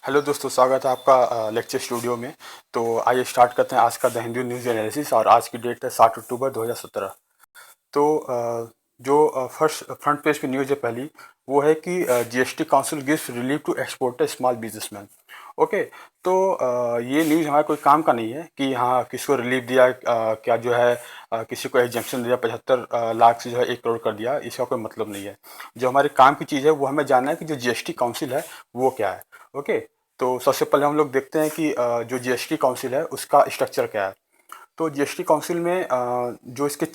Hello दोस्तों, स्वागत है आपका लेक्चर स्टूडियो में। तो आइए स्टार्ट करते हैं आज का द हिंदू न्यूज़ एनालिसिस। और आज की डेट है 7 अक्टूबर 2017। तो जो फर्स्ट फ्रंट पेज पे न्यूज़ है पहली, वो है कि GST council gives relief to exporter small businessman. Okay. तो ये न्यूज़ हमारे कोई काम का नहीं है कि हाँ किसको रिलीफ दिया, क्या जो है किसी को एग्जेम्पशन दिया, 75 लाख से जो है 1 करोड़ कर दिया, इसका कोई मतलब नहीं है। जो हमारे काम की चीज़ है वो हमें जानना है कि जो जीएसटी काउंसिल है वो क्या है। ओके। तो सबसे पहले हम लोग देखते हैं कि जो जीएसटी काउंसिल है उसका स्ट्रक्चर क्या है। तो जीएसटी काउंसिल में जो इसके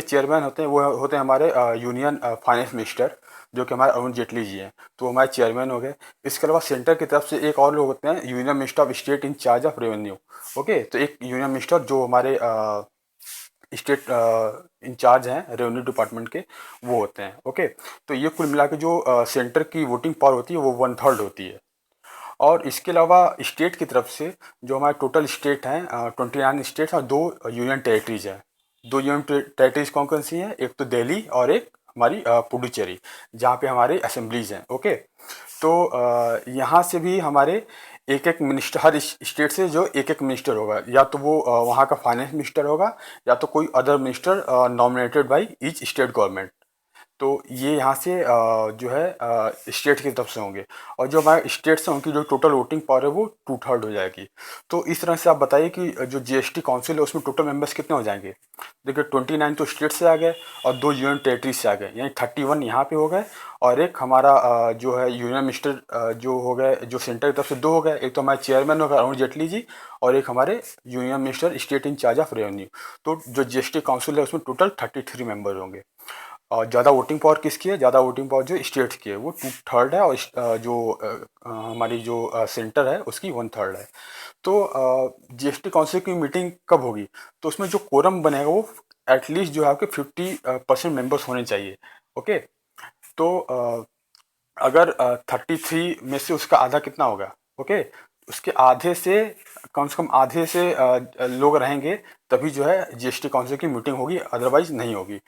चेयरमैन होते हैं वो होते हैं हमारे यूनियन फाइनेंस मिनिस्टर, जो कि हमारे अरुण जेटली जी हैं। तो वो हमारे चेयरमैन हो गए। इसके अलावा सेंटर की तरफ से एक और लोग होते हैं, union minister of state in charge of revenue. Okay. तो एक यूनियन मिनिस्टर जो हमारे स्टेट इंचार्ज हैं रेवेन्यू डिपार्टमेंट के, वो होते हैं। ओके। तो ये कुल मिला के जो सेंटर की वोटिंग पावर होती है वो 1/3 होती है। और इसके अलावा स्टेट की तरफ से जो हमारे टोटल स्टेट हैं 29 स्टेट्स और 2 यूनियन टेरिटरीज हैं। 2 यूनियन टेरिटरीज कौन कौन सी हैं? एक तो दिल्ली और एक हमारी पुडुचेरी, जहाँ पे हमारे असेंबलीज हैं। ओके। तो यहाँ से भी हमारे एक एक मिनिस्टर, हर स्टेट से जो एक एक मिनिस्टर होगा, या तो वो वहाँ का फाइनेंस मिनिस्टर होगा, या तो कोई other minister nominated by each state government. तो ये यहाँ से जो है स्टेट की तरफ से होंगे। और जो हमारे स्टेट्स हैं उनकी जो टोटल वोटिंग पावर है वो 2/3 हो जाएगी। तो इस तरह से आप बताइए कि जो जीएसटी काउंसिल है उसमें टोटल मेंबर्स कितने हो जाएंगे। देखिए 29 तो स्टेट से आ गए और 2 यूनियन टेरिटरी से आ गए, यानी 31 यहाँ पे हो गए। और एक हमारा जो है यूनियन मिनिस्टर जो हो गए, जो सेंटर की तरफ से 2 हो गए। एक तो हमारे चेयरमैन हो गए अरुण जेटली जी, और एक हमारे union minister state in charge of revenue. तो जो जीएसटी काउंसिल है उसमें टोटल 33 मेंबर होंगे। और ज़्यादा वोटिंग पावर किसकी है? ज़्यादा वोटिंग पावर जो स्टेट्स की है वो 2/3 है, और जो हमारी जो सेंटर है उसकी 1/3 है। तो जीएसटी काउंसिल की मीटिंग कब होगी? तो उसमें जो कोरम बनेगा वो एटलीस्ट जो है आपके 50% मेंबर्स होने चाहिए। ओके। तो अगर 33 में से उसका आधा कितना होगा? ओके। उसके आधे से कम से कम आधे से लोग रहेंगे, तभी जो है जीएसटी काउंसिल की मीटिंग होगी, अदरवाइज नहीं होगी।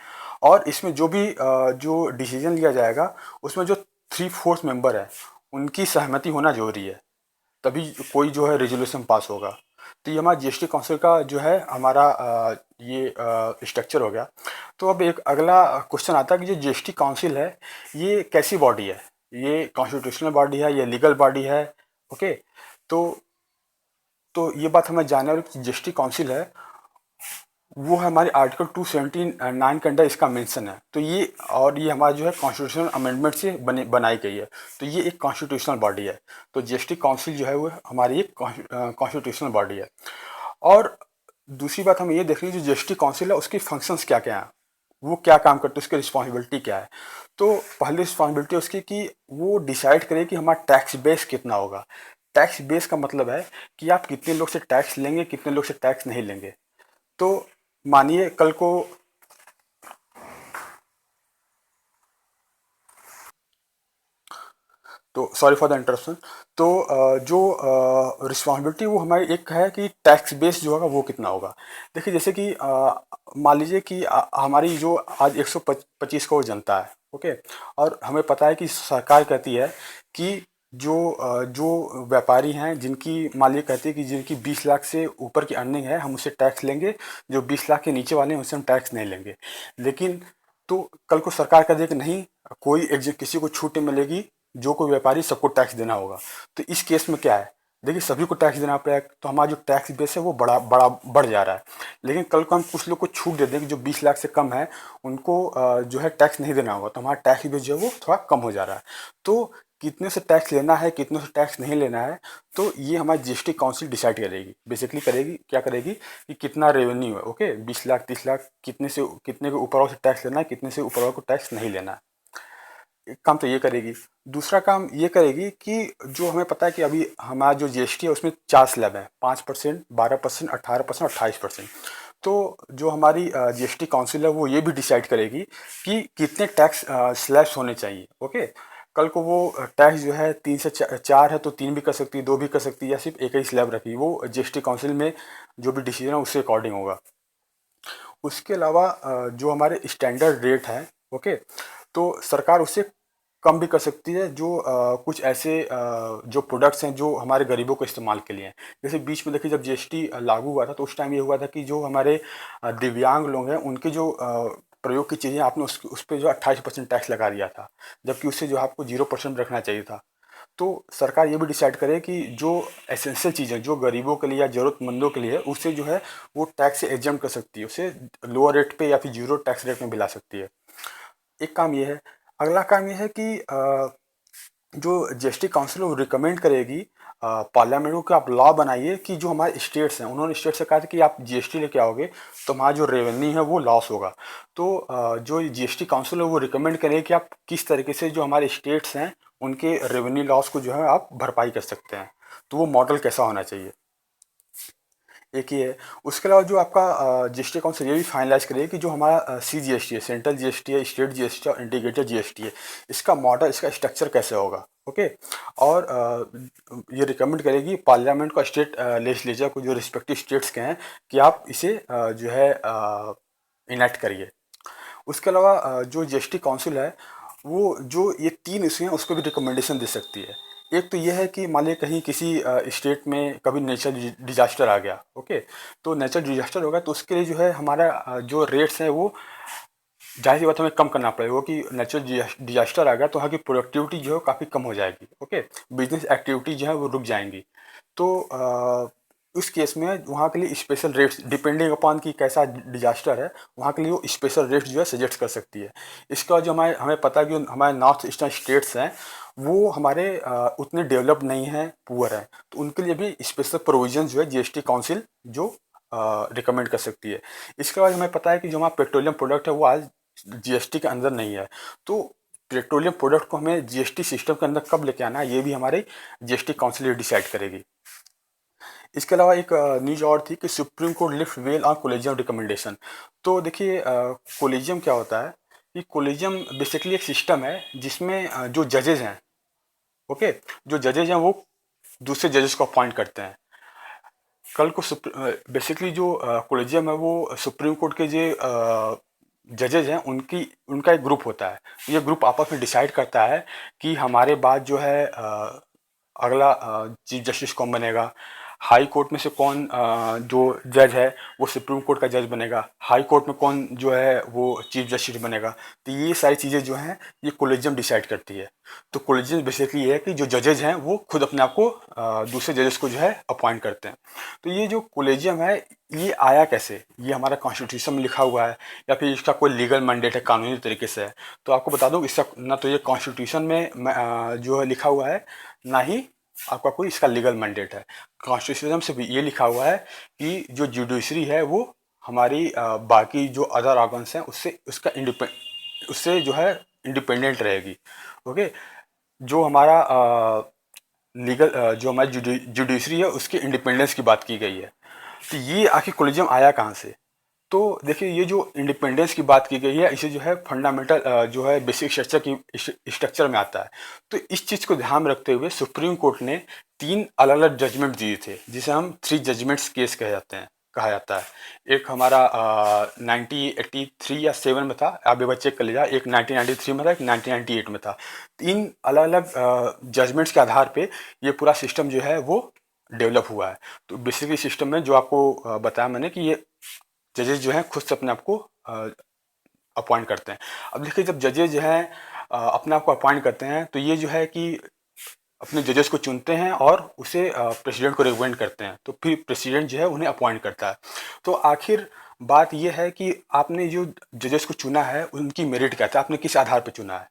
और इसमें जो भी जो डिसीजन लिया जाएगा उसमें जो 3/4 मेंबर है उनकी सहमति होना जरूरी है, तभी कोई जो है रेजोल्यूशन पास होगा। तो ये हमारा जीएसटी काउंसिल का जो है हमारा ये स्ट्रक्चर हो गया। तो अब एक अगला क्वेश्चन आता है कि जो जीएसटी काउंसिल है ये कैसी बॉडी है? ये कॉन्स्टिट्यूशनल बॉडी है, ये लीगल बॉडी है? ओके। तो तो ये बात हमें जानना है कि जीएसटी काउंसिल है वो है हमारे आर्टिकल 279 के अंडर इसका मेंशन है। तो ये, और ये हमारा जो है कॉन्स्टिट्यूशनल अमेंडमेंट से बनाई गई है। तो ये एक कॉन्स्टिट्यूशनल बॉडी है। तो जीएसटी काउंसिल जो है वो हमारी एक कॉन्स्टिट्यूशनल बॉडी है। और दूसरी बात हम ये देख रहे हैं जो जीएसटी काउंसिल है उसकी फंक्शंस क्या क्या हैं, वो क्या काम करते हैं, उसकी रिस्पॉन्सिबिलिटी क्या है। तो पहली रिस्पॉन्सिबिलिटी उसकी कि वो डिसाइड करे कि हमारा टैक्स बेस कितना होगा। टैक्स बेस का मतलब है कि आप कितने लोग से टैक्स लेंगे, कितने लोग से टैक्स नहीं लेंगे। तो मानिए कल को, तो सॉरी फॉर द इंटरप्शन। तो जो रिस्पॉन्सिबिलिटी वो हमारी एक है कि टैक्स बेस जो होगा वो कितना होगा। देखिए जैसे कि मान लीजिए कि हमारी जो आज 125 करोड़ जनता है। ओके। और हमें पता है कि सरकार कहती है कि जो व्यापारी हैं जिनकी, मान लीजिए कहती है कि जिनकी 20 लाख से ऊपर की अर्निंग है हम उससे टैक्स लेंगे, जो 20 लाख के नीचे वाले हैं उससे हम टैक्स नहीं लेंगे। लेकिन तो कल को सरकार कह दे कि नहीं, कोई किसी को छूट नहीं मिलेगी, जो कोई व्यापारी सबको टैक्स देना होगा। तो इस केस में क्या है, देखिए सभी को टैक्स देना पड़ेगा, तो हमारा जो टैक्स बेस है वो बड़ा बड़ा बढ़ जा रहा है। लेकिन कल को हम कुछ लोग को छूट दे दें कि जो 20 लाख से कम है उनको जो है टैक्स नहीं देना होगा, तो हमारा टैक्स बेस जो है वो थोड़ा कम हो जा रहा है। तो कितने से टैक्स लेना है, कितने से टैक्स नहीं लेना है, तो ये हमारी जीएसटी काउंसिल डिसाइड करेगी। बेसिकली करेगी, क्या करेगी कि कितना रेवेन्यू है। ओके। 20 लाख 30 लाख, कितने से कितने के ऊपर से टैक्स लेना है, कितने से ऊपर को टैक्स नहीं लेना है। एक काम तो ये करेगी। दूसरा काम ये करेगी कि जो हमें पता है कि अभी हमारा जो जीएसटी है उसमें 4 स्लैब है, 5%, 12%, 18%, 28%। तो जो हमारी जीएसटी काउंसिल है वो ये भी डिसाइड करेगी कि कितने टैक्स स्लैब्स होने चाहिए। ओके। कल को वो टैक्स जो है 3 से 4 है तो 3 भी कर सकती है, 2 भी कर सकती है, या सिर्फ एक ही स्लैब रखी, वो जीएसटी काउंसिल में जो भी डिसीजन है उससे अकॉर्डिंग होगा। उसके अलावा जो हमारे स्टैंडर्ड रेट है, ओके, तो सरकार उसे कम भी कर सकती है जो कुछ ऐसे जो प्रोडक्ट्स हैं जो हमारे गरीबों को इस्तेमाल के लिए हैं। जैसे बीच में देखिए जब जीएसटी लागू हुआ था तो उस टाइम ये हुआ था कि जो हमारे दिव्यांग लोग हैं उनके जो प्रयोग की चीज़ें आपने उस पर जो 28% टैक्स लगा दिया था, जबकि उससे जो आपको 0% रखना चाहिए था। तो सरकार ये भी डिसाइड करे कि जो एसेंशियल चीज़ें जो गरीबों के लिए या ज़रूरतमंदों के लिए है, उसे जो है वो टैक्स से एग्जम्प्ट कर सकती है, उसे लोअर रेट पे या फिर जीरो टैक्स रेट में भी ला सकती है। एक काम ये है। अगला काम ये है कि जो जीएसटी काउंसिल है वो रिकमेंड करेगी पार्लियामेंट को कि आप लॉ बनाइए कि जो हमारे स्टेट्स हैं, उन्होंने स्टेट से कहा था कि आप जीएसटी लेके आओगे तो हमारा जो रेवेन्यू है वो लॉस होगा। तो जो जीएसटी काउंसिल है वो रिकमेंड करेगी कि आप किस तरीके से जो हमारे स्टेट्स हैं उनके रेवेन्यू लॉस को जो है आप भरपाई कर सकते हैं। तो वो मॉडल कैसा होना चाहिए, एक ये है। उसके अलावा जो आपका जीएसटी काउंसिल ये भी फाइनलाइज करेगी कि जो हमारा सीजीएसटी है, सेंट्रल जीएसटी है, स्टेट जीएसटी और इंटीग्रेटेड जीएसटी है, इसका मॉडल, इसका स्ट्रक्चर कैसे होगा। ओके। और ये रिकमेंड करेगी पार्लियामेंट को, स्टेट लेजिस्लेचर को, जो रिस्पेक्टिव स्टेट्स के हैं, कि आप इसे जो है इनेक्ट करिए। उसके अलावा जो जीएसटी काउंसिल है वो जो ये 3 इशू हैं उसको भी रिकमेंडेशन दे सकती है। एक तो ये है कि मान लीजिए कहीं किसी स्टेट में कभी नेचुरल डिजास्टर आ गया, ओके, तो नेचुरल डिजास्टर होगा तो उसके लिए जो है हमारा जो रेट्स हैं वो जाहिर सी बात हमें कम करना पड़ेगा कि नेचुरल डिजास्टर आ गया तो वहाँ की प्रोडक्टिविटी जो है काफ़ी कम हो जाएगी। ओके। बिजनेस एक्टिविटी जो है वो रुक जाएंगी। तो उस केस में वहाँ के लिए स्पेशल रेट्स डिपेंडिंग अपॉन कि कैसा डिजास्टर है, वहाँ के लिए वो स्पेशल रेट्स जो है सजेस्ट कर सकती है। इसका जो हमें पता है कि हमारे नॉर्थ ईस्टर्न स्टेट्स हैं वो हमारे उतने डेवलप नहीं हैं, पुअर हैं, तो उनके लिए भी स्पेशल प्रोविजन जो है जीएसटी काउंसिल जो रिकमेंड कर सकती है। इसके बाद हमें पता है कि जो हमारा पेट्रोलियम प्रोडक्ट है वो आज जीएसटी के अंदर नहीं है, तो पेट्रोलियम प्रोडक्ट को हमें जीएसटी सिस्टम के अंदर कब लेके आना है ये भी हमारे जीएसटी काउंसिल डिसाइड करेगी। इसके अलावा एक न्यूज और थी कि supreme court lift well on collegium recommendation. तो देखिए कोलेजियम क्या होता है कि कोलेजियम बेसिकली एक सिस्टम है जिसमें जो जजेज हैं, ओके, जो जजेज हैं वो दूसरे जजेस को अपॉइंट करते हैं। कल को बेसिकली जो कोलेजियम है वो सुप्रीम कोर्ट के जो जजेज हैं उनकी उनका एक ग्रुप होता है। ये ग्रुप आपस में डिसाइड करता है कि हमारे बाद जो है अगला चीफ जस्टिस कौन बनेगा। हाई कोर्ट में से कौन जो जज है वो सुप्रीम कोर्ट का जज बनेगा, हाई कोर्ट में कौन जो है वो चीफ जस्टिस बनेगा। तो ये सारी चीज़ें जो हैं ये कोलेजियम डिसाइड करती है। तो कोलेजियम बेसिकली ये है कि जो जजेज हैं वो खुद अपने आप को दूसरे जजेस को जो है अपॉइंट करते हैं। तो ये जो कोलेजियम है ये आया कैसे, ये हमारा कॉन्स्टिट्यूशन में लिखा हुआ है या फिर इसका कोई लीगल मैंडेट है, कानूनी तरीके से है। तो आपको बता दूं इसका ना तो ये कॉन्स्टिट्यूशन में जो है लिखा हुआ है, ना ही आपका कोई इसका लीगल मैंडेट है। कॉन्स्टिट्यूशन से भी ये लिखा हुआ है कि जो जुडिशरी है वो हमारी बाकी जो अदर ऑर्गन्स हैं उससे उसका उससे जो है इंडिपेंडेंट रहेगी। ओके। जो हमारा लीगल जो हमारी जुडिशरी है उसके इंडिपेंडेंस की बात की गई है। तो ये आखिर कोलिजियम आया कहाँ से। तो देखिए ये जो इंडिपेंडेंस की बात की गई है इसे जो है फंडामेंटल जो है बेसिक स्ट्रक्चर की स्ट्रक्चर में आता है। तो इस चीज़ को ध्यान में रखते हुए सुप्रीम कोर्ट ने 3 अलग अलग जजमेंट दिए थे जिसे हम 3 जजमेंट्स केस कहा जाता है। एक हमारा 1983 या 7 में था, आप एक बार चेक कर लीजिए, एक 1993 में था, एक 1998 में था। 3 अलग अलग जजमेंट्स के आधार पे ये पूरा सिस्टम जो है वो डेवलप हुआ है। तो बेसिकली सिस्टम में जो आपको बताया मैंने कि ये जजेस जो हैं खुद से अपने आप को अपॉइंट करते हैं। अब देखिए जब जजेस जो हैं अपने आप को अपॉइंट करते हैं तो ये जो है कि अपने जजेस को चुनते हैं और उसे प्रेसिडेंट को रिकमेंड करते हैं, तो फिर प्रेसिडेंट जो है उन्हें अपॉइंट करता है। तो आखिर बात यह है कि आपने जो जजेस को चुना है उनकी मेरिट क्या है, आपने किस आधार पर चुना है।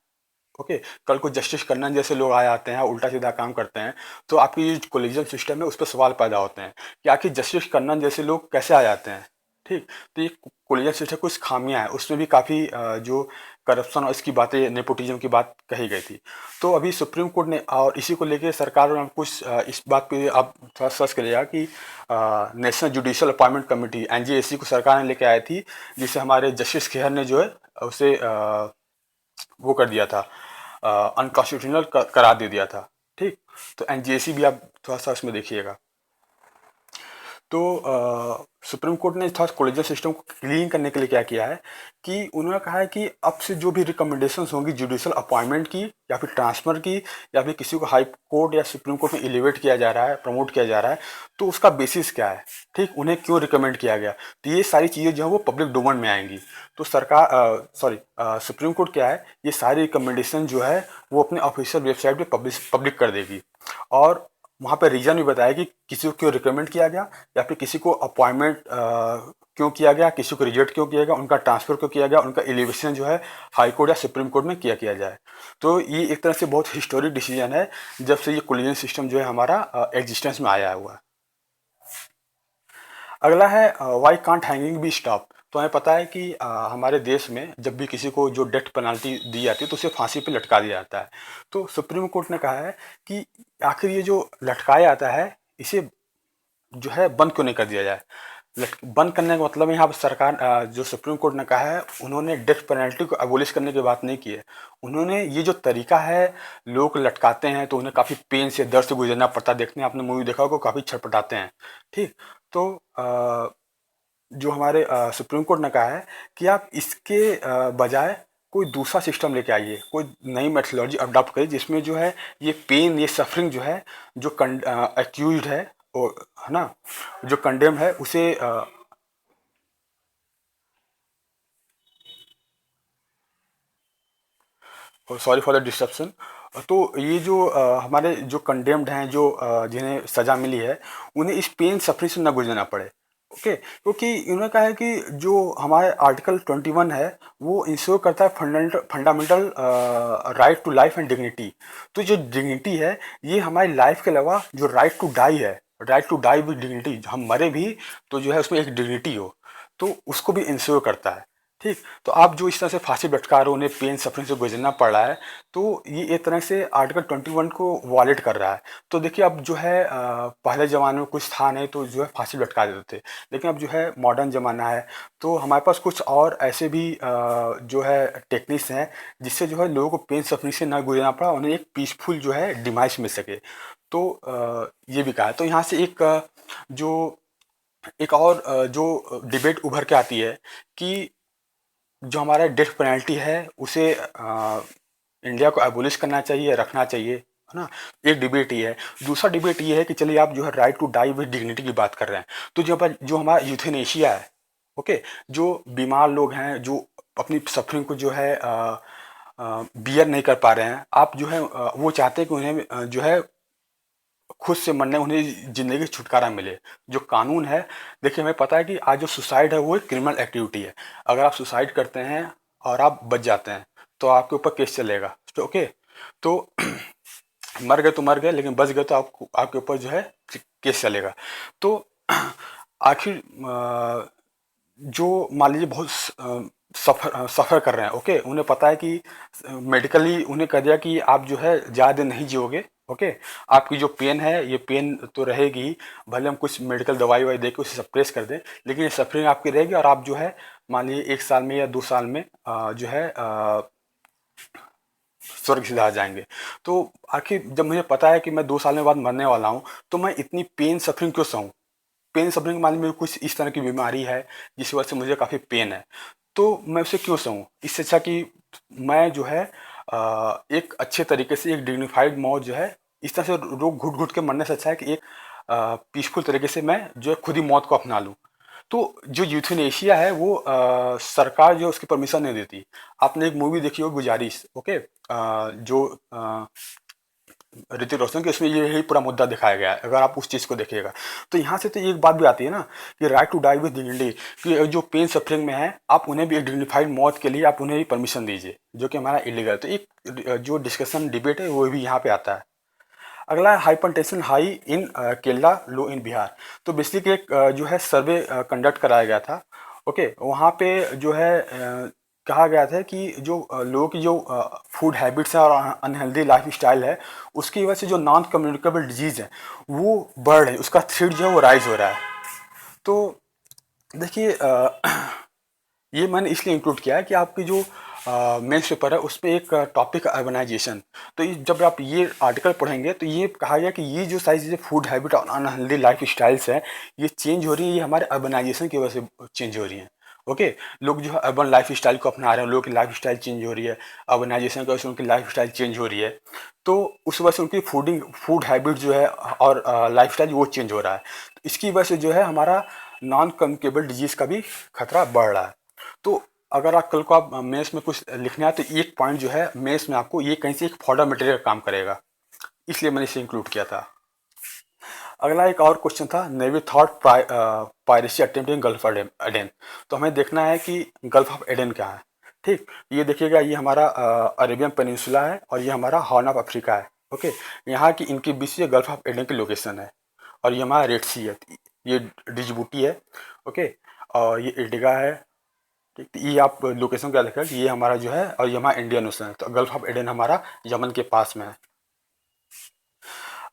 ओके। कल को जस्टिस कन्नन जैसे लोग आ जाते हैं उल्टा सीधा काम करते हैं तो आपकी जो कोलिजियम सिस्टम है उस पर सवाल पैदा होते हैं कि आखिर जस्टिस कन्नन जैसे लोग कैसे आ जाते हैं। ठीक। तो ये कोलिजियम सिस्टम कुछ खामियां हैं, उसमें भी काफ़ी जो करप्शन और इसकी बातें, नेपोटिज्म की बात कही गई थी। तो अभी सुप्रीम कोर्ट ने और इसी को लेके सरकार ने कुछ इस बात पे आप थोड़ा सर्च करिएगा कि नेशनल जुडिशल अपॉइंटमेंट कमेटी एनजीएसी को सरकार ने लेके आई थी, जिसे हमारे जस्टिस खेहर ने जो है उसे वो कर दिया था, अनकॉन्स्टिट्यूशनल करार दे दिया था। ठीक। तो एनजीएसी भी आप थोड़ा सा उसमें देखिएगा। तो सुप्रीम कोर्ट ने थोड़ा कोलेजियल सिस्टम को क्लीन करने के लिए क्या किया है कि उन्होंने कहा है कि अब से जो भी रिकमेंडेशंस होंगी जुडिशियल अपॉइंटमेंट की या फिर ट्रांसफ़र की या फिर किसी को हाई कोर्ट या सुप्रीम कोर्ट में एलिवेट किया जा रहा है, प्रमोट किया जा रहा है, तो उसका बेसिस क्या है, ठीक, उन्हें क्यों रिकमेंड किया गया, तो ये सारी चीज़ें जो है वो पब्लिक डोमेन में आएंगी। तो सरकार सुप्रीम कोर्ट क्या है, ये सारी रिकमेंडेशन जो है वो अपने ऑफिशियल वेबसाइट पे पब्लिक कर देगी। और वहाँ पे रीज़न भी बताया कि किसी को क्यों रिकमेंड किया गया या फिर किसी को अपॉइंटमेंट क्यों किया गया, किसी को रिजेक्ट क्यों किया गया, उनका ट्रांसफ़र क्यों किया गया, उनका एलिवेशन जो है हाई कोर्ट या सुप्रीम कोर्ट में किया जाए। तो ये एक तरह से बहुत हिस्टोरिक डिसीजन है जब से ये कोलिजन सिस्टम जो है हमारा एग्जिस्टेंस में आया हुआ है। अगला है why can't hanging be stop. तो हमें पता है कि हमारे देश में जब भी किसी को जो डेथ पेनल्टी दी जाती है तो उसे फांसी पे लटका दिया जाता है। तो सुप्रीम कोर्ट ने कहा है कि आखिर ये जो लटकाया जाता है इसे जो है बंद क्यों नहीं कर दिया जाए। बंद करने का मतलब यहाँ पर सरकार जो सुप्रीम कोर्ट ने कहा है, उन्होंने डेथ पेनल्टी को अबोलिश करने की बात नहीं की है। उन्होंने ये जो तरीका है, लोग लटकाते हैं तो उन्हें काफ़ी पेन से, दर्द से गुजरना पड़ता है। देखते हैं, आपने मूवी देखा होगा, काफ़ी छटपटाते हैं, ठीक। तो जो हमारे सुप्रीम कोर्ट ने कहा है कि आप इसके बजाय कोई दूसरा सिस्टम लेके आइए, कोई नई मेथोलॉजी अडॉप्ट करिए जिसमें जो है ये पेन, ये सफरिंग जो है, जो एक्यूज है, और है ना, जो कंडेम है उसे सॉरी फॉर द डिस्ट्रप्शन। तो ये जो हमारे जो कंडेम्ड हैं, जो जिन्हें सज़ा मिली है, उन्हें इस पेन सफरिंग से ना गुजरना पड़े। ओके, क्योंकि इन्होंने कहा है कि जो हमारे आर्टिकल 21 है वो इंश्योर करता है fundamental right to life and dignity. तो जो डिग्निटी है, ये हमारी लाइफ के अलावा जो राइट टू डाई है, right to die with dignity, हम मरे भी तो जो है उसमें एक डिग्निटी हो, तो उसको भी इंश्योर करता है, ठीक। तो आप जो इस तरह से फांसी लटका रहे हो, उन्हें पेन सफरिंग से गुजरना पड़ रहा है, तो ये एक तरह से आर्टिकल 21 को वॉलेट कर रहा है। तो देखिए, अब जो है पहले ज़माने में कुछ था नहीं तो जो है फांसी लटका देते थे, लेकिन अब जो है मॉडर्न ज़माना है, तो हमारे पास कुछ और ऐसे भी जो है टेक्निक्स हैं जिससे जो है लोगों को पेन सफरिंग से ना गुजरना पड़ा, उन्हें एक पीसफुल जो है डिमाइस मिल सके। तो ये भी कहा है। तो यहाँ से जो एक और जो डिबेट उभर के आती है कि जो हमारा डेथ पेनल्टी है उसे इंडिया को एबोलिश करना चाहिए, रखना चाहिए, है ना। एक डिबेट ये है। दूसरा डिबेट ये है कि चलिए, आप जो है right to die with dignity की बात कर रहे हैं, तो जो हमारा यूथेनेशिया है, ओके, जो बीमार लोग हैं, जो अपनी सफरिंग को जो है बियर नहीं कर पा रहे हैं, आप जो है वो चाहते हैं कि उन्हें जो है खुद से मरने, उन्हें ज़िंदगी से छुटकारा मिले। जो कानून है, देखिए, हमें पता है कि आज जो सुसाइड है वो एक क्रिमिनल एक्टिविटी है। अगर आप सुसाइड करते हैं और आप बच जाते हैं तो आपके ऊपर केस चलेगा, तो ओके। तो मर गए तो मर गए, लेकिन बच गए तो आपके ऊपर जो है केस चलेगा। तो आखिर जो मान लीजिए बहुत सफ़र कर रहे हैं, ओके, उन्हें पता है कि मेडिकली उन्हें कह दिया कि आप जो है ज़्यादा दिन नहीं जियोगे, ओके, आपकी जो पेन है ये पेन तो रहेगी ही, भले हम कुछ मेडिकल दवाई वाई दे के उसे सप्रेस कर दें, लेकिन ये सफरिंग आपकी रहेगी और आप जो है मान लीजिए 1 साल में या 2 साल में जो है स्वर्ग सिधा जाएंगे। तो आखिर जब मुझे पता है कि मैं 2 साल में बाद मरने वाला हूँ, तो मैं इतनी पेन सफरिंग क्यों सहूँ। पेन सफरिंग मान लीजिए कुछ इस तरह की बीमारी है जिस वजह से मुझे काफ़ी पेन है, तो मैं उसे क्यों सहूँ। इससे अच्छा कि मैं जो है एक अच्छे तरीके से एक डिग्निफाइड मौत जो है, इस तरह से रोग घुट घुट के मरने से अच्छा है कि एक पीसफुल तरीके से मैं जो है खुद ही मौत को अपना लूँ। तो जो यूथेनेशिया है वो सरकार जो है उसकी परमिशन नहीं देती। आपने एक मूवी देखी हो, गुजारिश, ओके, जो ऋतिक रोशन के, उसमें यही पूरा मुद्दा दिखाया गया है। अगर आप उस चीज़ को देखिएगा तो यहाँ से तो एक बात भी आती है ना कि right to die with dignity, कि जो पेन सफरिंग में है आप उन्हें भी एक डिग्निफाइड मौत के लिए आप उन्हें भी परमिशन दीजिए, जो कि हमारा इलीगल। तो एक जो डिस्कशन डिबेट है वो भी यहाँ पे आता है। अगला है हाइपरटेंशन हाई इन केरला, लो इन बिहार। तो बेसिकली एक जो है सर्वे कंडक्ट कराया गया था, ओके। वहाँ पे जो है कहा गया था कि जो लोगों की जो फूड हैबिट्स है और अनहेल्दी लाइफ स्टाइल है, उसकी वजह से जो नॉन कम्युनिकेबल डिजीज़ है वो बढ़ रही है, उसका थ्रेट जो है वो राइज हो रहा है। तो देखिए, ये मैंने इसलिए इंक्लूड किया है कि आपकी जो मेंस पेपर है उसमें एक टॉपिक अर्बनाइजेशन। तो जब आप ये आर्टिकल पढ़ेंगे तो ये कहा गया कि ये जो सारी चीज़ें फूड हैबिट और अनहेल्दी लाइफ स्टाइल्स है ये चेंज हो रही है, ये हमारे अर्बनाइजेशन की वजह से चेंज हो रही हैं। ओके, लोग जो है अर्बन लाइफ स्टाइल को अपना रहे हैं, लोगों की लाइफ स्टाइल चेंज हो रही है, अर्बनाइजेशन की वजह से उनकी लाइफ स्टाइल चेंज हो रही है। तो उस वजह से उनकी फूड हैबिट जो है और लाइफ स्टाइल वो चेंज हो रहा है। तो इसकी वजह से जो है हमारा नॉन कम्युनिकेबल डिजीज़ का भी खतरा बढ़ रहा है। तो अगर आप कल को आप मेंस में कुछ लिखना है तो एक पॉइंट जो है मेंस में आपको ये कहीं से एक फॉर्डर मटेरियल काम करेगा, इसलिए मैंने इसे इंक्लूड किया था। अगला एक और क्वेश्चन था, नेवी थॉट piracy attempt in gulf Aden. तो हमें देखना है कि गल्फ ऑफ एडेन क्या है। ठीक, ये देखिएगा, ये हमारा अरेबियन पेनिनसुला है और ये हमारा हॉर्न ऑफ अफ्रीका है। ओके, यहाँ की इनके बीच से गल्फ ऑफ एडेन की लोकेशन है और ये हमारा रेड सी है, ये डिजबूटी है। ओके, और ये इर्टिगा है। ठीक, तो ये आप लोकेशन क्या लिखा, ये हमारा जो है, और ये हमारा इंडियन ओशन है। तो गल्फ ऑफ एडेन हमारा यमन के पास में है।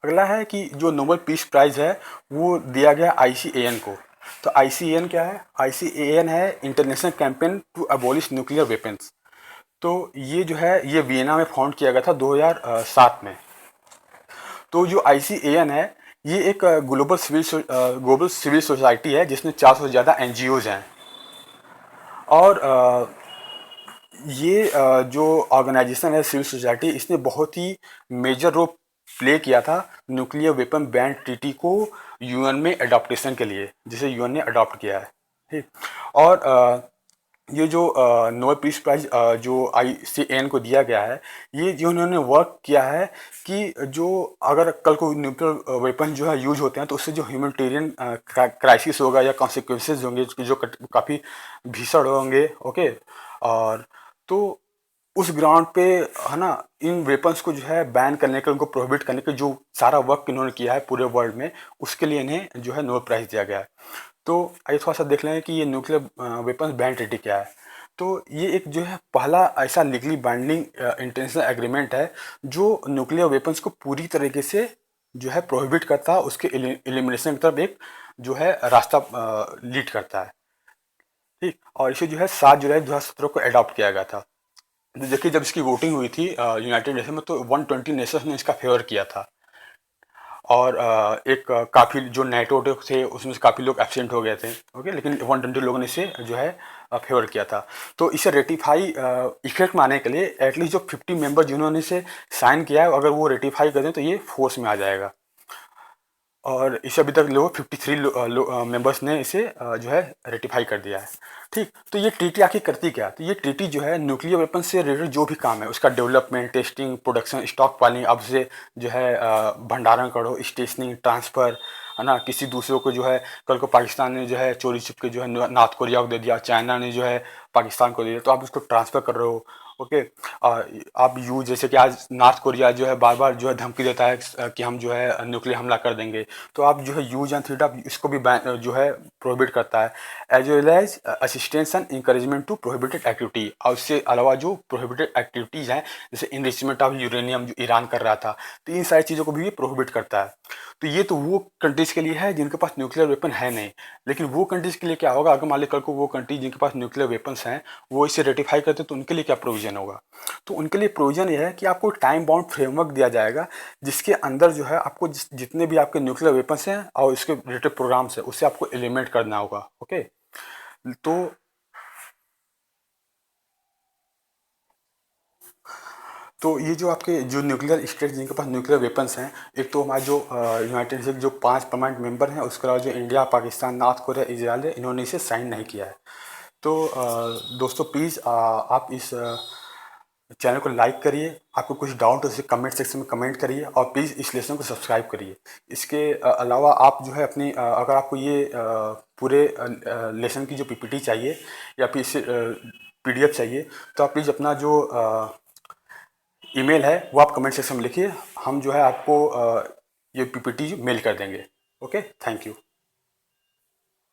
अगला है कि जो नोबेल पीस प्राइज़ है वो दिया गया ICAN को। तो ICAN क्या है? ICAN है international campaign to abolish nuclear weapons. तो ये जो है ये वियना में फाउंड किया गया था 2007 में। तो जो ICAN है ये एक ग्लोबल सिविल सोसाइटी है जिसमें 400 से ज़्यादा NGOs हैं। और ये जो ऑर्गेनाइजेशन है सिविल सोसाइटी, इसने बहुत ही मेजर रोल प्ले किया था न्यूक्लियर वेपन बैन ट्रीटी को UN में अडॉप्टेशन के लिए, जिसे UN ने अडॉप्ट किया है। ठीक, और ये जो नोबेल पीस प्राइज जो ICAN को दिया गया है, ये जो उन्होंने वर्क किया है कि जो अगर कल को न्यूक्लियर वेपन जो है यूज होते हैं तो उससे जो ह्यूमैनिटेरियन क्राइसिस होगा या कॉन्सिक्वेंसेज होंगे जो काफ़ी भीषण होंगे। ओके, और तो उस ग्राउंड पे है ना, इन वेपन्स को जो है बैन करने के, उनको प्रोहिबिट करने के जो सारा वर्क इन्होंने किया है पूरे वर्ल्ड में, उसके लिए इन्हें जो है नोबेल प्राइज़ दिया गया है। तो आइए थोड़ा सा देख लें कि ये न्यूक्लियर वेपन्स बैन ट्रीटी क्या है। तो ये एक जो है पहला ऐसा लीगली बाइंडिंग इंटरनेशनल एग्रीमेंट है जो न्यूक्लियर वेपन्स को पूरी तरीके से जो है प्रोहिबिट करता है, उसके एलिमिनेशन की तरफ एक जो है रास्ता लीड करता है। ठीक, और इसे जो है 7 जुलाई 2017 को अडॉप्ट किया गया था। तो देखिए, जब इसकी वोटिंग हुई थी यूनाइटेड नेशन में तो 120 नेशंस ने इसका फेवर किया था। और एक काफ़ी जो नेटो थे उसमें से काफ़ी लोग एब्सेंट हो गए थे। ओके, लेकिन 120 लोगों ने इसे जो है फेवर किया था। तो इसे रेटिफाई इफेक्ट में आने के लिए एटलीस्ट जो 50 मेंबर जिन्होंने इसे साइन किया है, अगर वो रेटिफाई कर दें तो ये फोर्स में आ जाएगा। और इसे अभी तक लोग 53 मेंबर्स ने इसे जो है रेटिफाई कर दिया है। ठीक, तो ये ट्रीटी आखिर करती क्या? तो ये ट्रीटी जो है न्यूक्लियर वेपन से रिलेटेड जो भी काम है उसका development, testing, production, stock piling, अब से जो है भंडारण करो, स्टेशनिंग, ट्रांसफ़र, है ना, किसी दूसरों को जो है कल को पाकिस्तान ने जो है चोरी छुप के जो है नॉर्थ कोरिया को दे दिया, चाइना ने जो है पाकिस्तान को दे दिया, तो आप उसको ट्रांसफ़र कर रहे हो। ओके, आप जैसे कि आज नॉर्थ कोरिया जो है बार बार जो है धमकी देता है कि हम जो है न्यूक्लियर हमला कर देंगे, तो आप जो है यूज एंड थ्रेट आप इसको भी जो है प्रोहिबिट करता है, as well as assistance and encouragement to prohibited activity. और उससे अलावा जो प्रोहिबिटेड एक्टिविटीज़ हैं जैसे इनरिचमेंट ऑफ यूरेनियम जो ईरान कर रहा था, तो इन सारी चीज़ों को भी प्रोहिबिट करता है। तो ये तो वो कंट्रीज़ के लिए है जिनके पास न्यूक्लियर वेपन है नहीं। लेकिन वो कंट्रीज़ के लिए क्या होगा अगर मान लीजिए कल को वो कंट्री जिनके पास न्यूक्लियर वेपन्स हैं वो इसे रेटिफाई करते तो उनके लिए क्या प्रोविज़न होगा? तो उनके लिए प्रोविज़न ये है कि आपको टाइम बाउंड फ्रेमवर्क दिया जाएगा जिसके अंदर जो है आपको जितने भी आपके न्यूक्लियर वेपन्स हैं और उसके रिलेटेड प्रोग्राम्स हैं उससे आपको एलिमिनेट करना होगा। ओके, तो ये जो आपके जो न्यूक्लियर स्टेट जिनके पास न्यूक्लियर वेपन्स हैं, एक तो हमारे जो यूनाइटेड स्टेट जो 5 परमानेंट मेंबर हैं, उसके अलावा जो India, Pakistan, north Korea, Israel है, इन्होंने इसे साइन नहीं किया है। तो दोस्तों प्लीज़ आप इस चैनल को लाइक करिए, आपको कुछ डाउट है उसे कमेंट सेक्शन में कमेंट करिए और प्लीज़ इस लेसन को सब्सक्राइब करिए। इसके अलावा आप जो है अपनी अगर आपको ये पूरे लेसन की जो PPT चाहिए या फिर इसे PDF चाहिए तो आप प्लीज़ अपना जो ईमेल है वो आप कमेंट सेक्शन में लिखिए, हम जो है आपको ये PPT मेल कर देंगे। Okay, thank you.